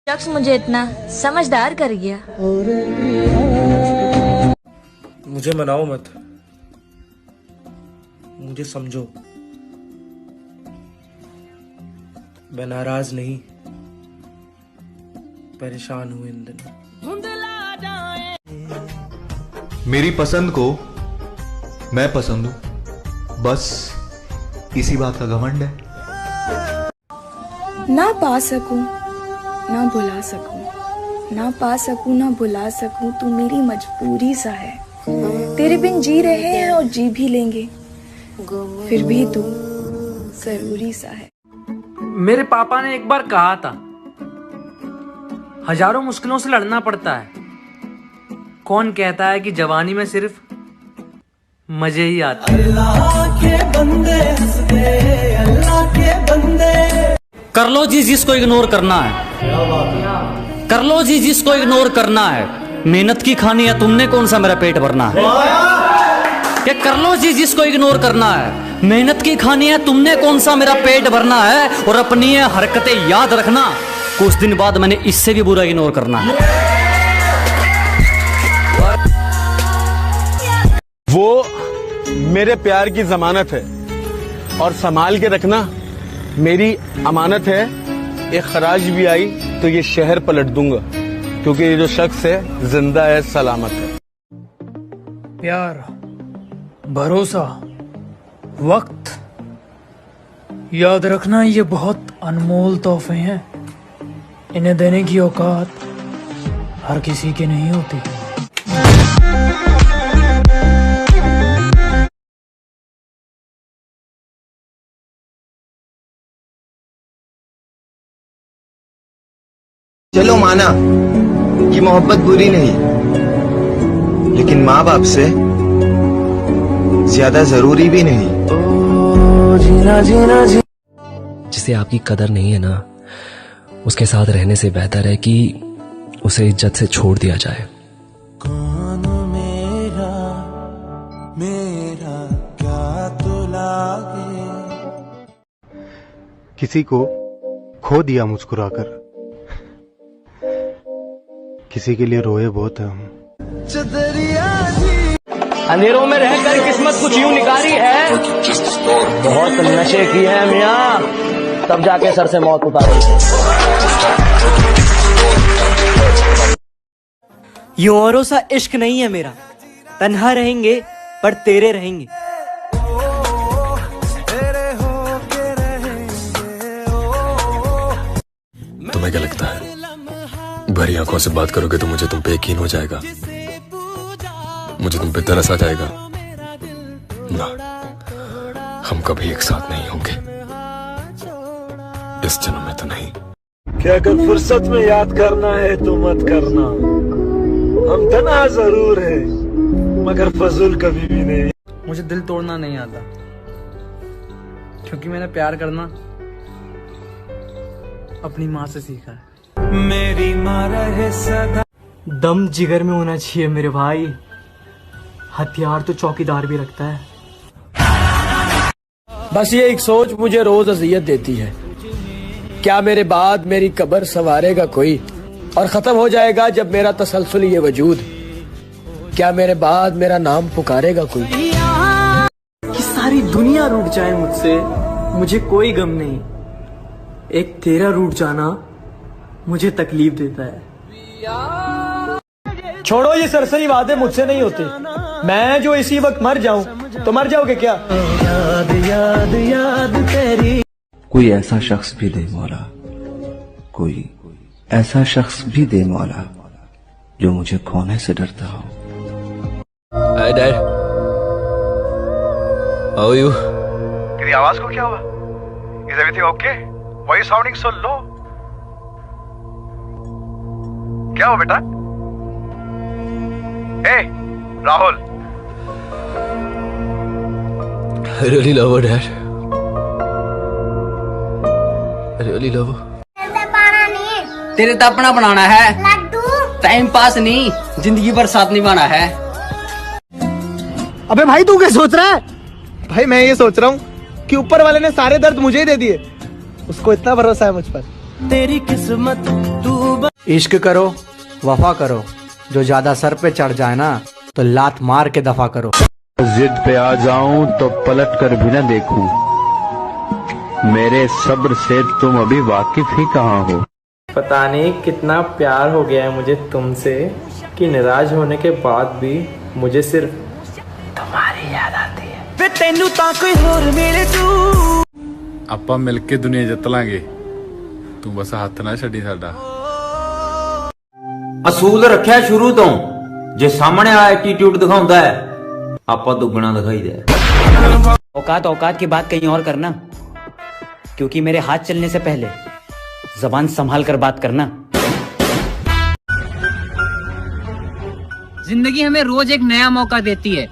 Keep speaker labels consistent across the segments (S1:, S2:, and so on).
S1: शख्स मुझे इतना समझदार कर गया।
S2: मुझे मनाओ मत, मुझे समझो। मैं नाराज नहीं, परेशान हूं इन दिनों।
S3: मेरी पसंद को मैं पसंद हूं, बस इसी बात का घमंड है।
S4: ना पा सकूं ना भुला सकूं, ना पा सकूं ना भुला सकूं, तू मेरी मजबूरी सा है। तेरे बिन जी रहे हैं और जी भी लेंगे, फिर भी तू जरूरी सा है।
S5: मेरे पापा ने एक बार कहा था, हजारों मुश्किलों से लड़ना पड़ता है। कौन कहता है कि जवानी में सिर्फ मजे ही आते हैं। अल्लाह के बंदे हंसदे, अल्लाह के बंदे। कर लो जी जिसको इग्नोर करना है, कर लो जी जिसको इग्नोर करना है। मेहनत की खानी है, तुमने कौन सा मेरा पेट भरना है। कि कर लो जी जिसको इग्नोर करना है, मेहनत की खानी है, तुमने कौन सा मेरा पेट भरना है। और अपनी ये हरकतें याद रखना, कुछ दिन बाद मैंने इससे भी बुरा इग्नोर करना है।
S6: वो मेरे प्यार की जमानत है और संभाल के रखना मेरी अमानत है। एक खराज भी आई तो ये शहर पलट दूंगा, क्योंकि ये जो शख्स है जिंदा है, सलामत है।
S2: प्यार, भरोसा, वक्त, याद रखना ये बहुत अनमोल तोहफे हैं। इन्हें देने की औकात हर किसी की नहीं होती।
S7: चलो माना कि मोहब्बत बुरी नहीं, लेकिन माँ बाप से ज्यादा जरूरी भी नहीं।
S8: जिसे आपकी कदर नहीं है ना, उसके साथ रहने से बेहतर है कि उसे इज्जत से छोड़ दिया जाए।
S9: कौन मेरा मेरा क्या तो लागे।
S6: किसी को खो दिया मुस्कुराकर, किसी के लिए रोए बहुत है हम।
S5: अंधेरों में रहकर किस्मत कुछ यूं निकारी है, बहुत नशे किए हैं मियाँ, तब जाके सर से मौत उतारी। यूं औरों सा इश्क नहीं है मेरा, तन्हा रहेंगे पर तेरे रहेंगे।
S8: तुम्हें क्या लगता है भरी आंखों से बात करोगे तो मुझे तुम पे यकीन हो जाएगा, मुझे तुम पे तरस आ जाएगा? ना, हम कभी एक साथ नहीं होंगे, इस जन्म में तो नहीं।
S2: क्या अगर फुर्सत में याद करना है तो मत करना, हम तन्हा जरूर है मगर फजूल कभी भी नहीं। मुझे दिल तोड़ना नहीं आता, क्योंकि मैंने प्यार करना अपनी माँ से सीखा है।
S9: मेरी माँ रहे सदा।
S5: दम जिगर में होना चाहिए मेरे भाई, हथियार तो चौकीदार भी रखता है।
S10: बस ये एक सोच मुझे रोज अज़ियत देती है, क्या मेरे बाद मेरी कब्र संवारेगा कोई, और खत्म हो जाएगा जब मेरा तसलसल ये वजूद, क्या मेरे बाद मेरा नाम पुकारेगा कोई।
S5: कि सारी दुनिया रूठ जाए मुझसे, मुझे कोई गम नहीं, एक तेरा रूठ जाना मुझे तकलीफ देता है। छोड़ो ये सरसरी वादे मुझसे नहीं होते, मैं जो इसी वक्त मर जाऊं तो मर जाओगे क्या। याद याद याद तेरी।
S11: कोई ऐसा शख्स भी दे मौला, कोई ऐसा शख्स भी दे मौला जो मुझे खोने से डरता हो।
S8: Hi Dad, how are you?
S6: तेरी आवाज को क्या हुआ? Is everything okay? Why are you sounding so low? क्या हुआ बेटा? Hey, Rahul.
S8: I really love her, Dad. I really love her.
S5: तेरे तो अपना बनाना है, टाइम पास नहीं, जिंदगी भर साथ निभाना है।
S10: अबे भाई तू क्या सोच रहा है?
S6: भाई मैं ये सोच रहा हूँ कि ऊपर वाले ने सारे दर्द मुझे ही दे दिए, उसको इतना भरोसा है मुझ पर।
S9: तेरी किस्मत तू
S10: इश्क करो, वफा करो, जो ज्यादा सर पे चढ़ जाए ना तो लात मार के दफा करो।
S11: जिद पे आ जाऊं तो पलट कर भी न देखूं, मेरे सब्र से तुम अभी वाकिफ ही कहाँ हो।
S12: पता नहीं कितना प्यार हो गया है मुझे तुमसे कि नाराज होने के बाद भी मुझे सिर्फ तुम्हारी याद आती है। वे तेनू ता कोई होर मिले तू।
S8: ਆਪਾਂ ਮਿਲ ਕੇ ਦੁਨੀਆ ਜਿੱਤ ਲਾਂਗੇ, ਤੂੰ ਬਸ ਹੱਥ ਨਾ ਛੱਡੀ ਸਾਡਾ।
S13: ਅਸੂਲ ਰੱਖਿਆ ਸ਼ੁਰੂ ਤੋਂ, ਜੇ ਸਾਹਮਣੇ ਆ ਐਟੀट्यूड ਦਿਖਾਉਂਦਾ ਹੈ ਆਪਾਂ ਦੁੱਗਣਾ ਦਿਖਾਈਦਾ ਹੈ।
S5: औकात औकात की बात कहीं और करना, क्योंकि मेरे हाथ चलने से पहले जबान संभाल कर बात करना।
S14: जिंदगी हमें रोज एक नया मौका देती है,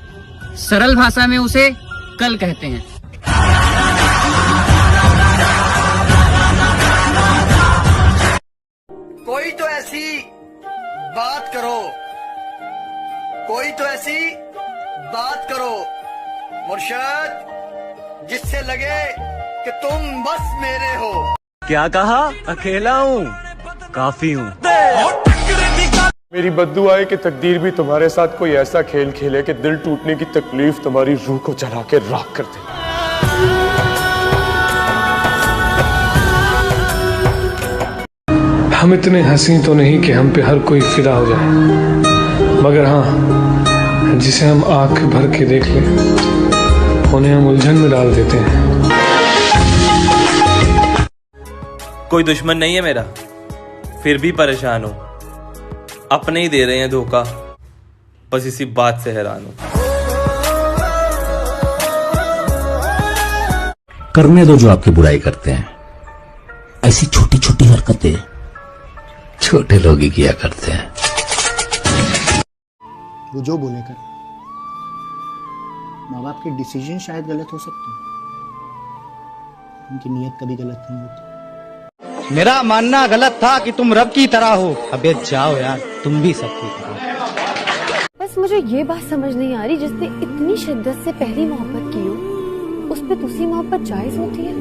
S14: सरल भाषा में उसे कल कहते हैं।
S15: कोई तो ऐसी बात करो, कोई तो ऐसी बात करो मुर्शद, जिससे लगे कि तुम बस मेरे हो।
S6: क्या कहा? अकेला हूँ, काफी हूँ।
S8: मेरी बद्दुआ है कि तकदीर भी तुम्हारे साथ कोई ऐसा खेल खेले कि दिल टूटने की तकलीफ तुम्हारी रूह को जला के राख कर दे।
S16: हम इतने हंसी तो नहीं कि हम पे हर कोई फिदा हो जाए, मगर हाँ, जिसे हम आंख भर के देख लें उन्हें हम उलझन में डाल देते हैं।
S12: कोई दुश्मन नहीं है मेरा, फिर भी परेशान हूँ। अपने ही दे रहे हैं धोखा, बस इसी बात से हैरान हूँ।
S17: करने दो जो आपकी बुराई करते हैं, ऐसी छोटी छोटी हरकतें छोटे लोग ही किया करते हैं।
S18: वो जो बोले कर, माँ बाप के डिसीजन शायद गलत हो सकते हैं, उनकी नीयत कभी गलत नहीं होती।
S10: मेरा मानना गलत था कि तुम रब की तरह हो, अबे जाओ यार, तुम भी सबकी तरह।
S19: बस मुझे ये बात समझ नहीं आ रही, जिसने इतनी शिद्दत से पहली मोहब्बत की हो उस पे दूसरी मोहब्बत जायज होती है?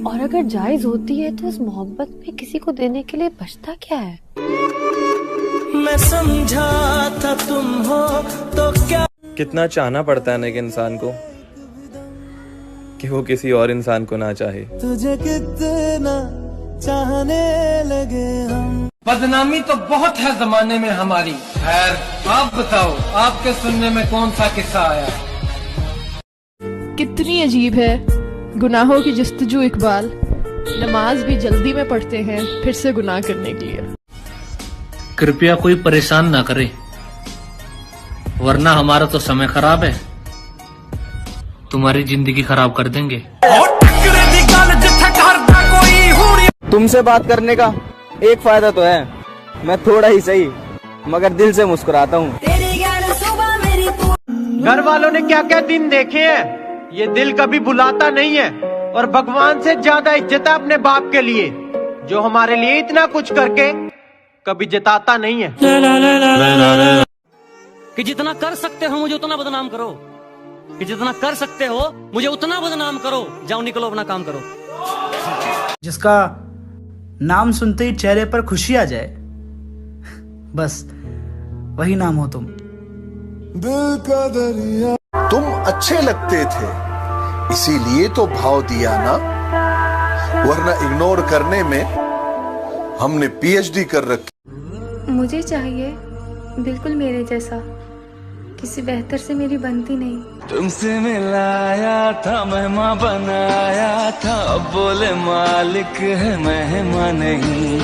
S19: और अगर जायज होती है तो उस मोहब्बत में किसी को देने के लिए बचता क्या है?
S9: मैं समझा था तुम हो तो क्या।
S12: कितना चाहना पड़ता है ना एक इंसान को कि वो किसी और इंसान को ना चाहे।
S9: तुझे कितना चाहने लगे हम।
S10: बदनामी तो बहुत है जमाने में हमारी, खैर आप बताओ, आपके सुनने में कौन सा किस्सा आया?
S20: कितनी अजीब है गुनाहों की जस्तजू इकबाल, नमाज भी जल्दी में पढ़ते हैं फिर से गुनाह करने के लिए।
S5: कृपया कोई परेशान ना करे, वरना हमारा तो समय खराब है, तुम्हारी जिंदगी खराब कर देंगे।
S12: तुमसे बात करने का एक फायदा तो है, मैं थोड़ा ही सही मगर दिल से मुस्कुराता हूँ।
S10: घर वालों ने क्या क्या दिन देखे हैं, ये दिल कभी भुलाता नहीं है। और भगवान से ज्यादा इज्जत है अपने बाप के लिए, जो हमारे लिए इतना कुछ करके कभी जताता नहीं है।
S5: कि जितना कर सकते हो मुझे उतना बदनाम करो, कि जितना कर सकते हो मुझे उतना बदनाम करो। जाओ निकलो, अपना काम करो।
S21: जिसका नाम सुनते ही चेहरे पर खुशी आ जाए, बस वही नाम हो तुम।
S22: दिल का दरिया। तुम अच्छे लगते थे इसीलिए तो भाव दिया ना, वरना इग्नोर करने में हमने पीएचडी कर रखी।
S4: मुझे चाहिए बिल्कुल मेरे जैसा, किसी बेहतर से मेरी बनती नहीं।
S9: तुमसे मिलाया था, मेहमान बनाया था, अब बोले मालिक है मेहमान नहीं।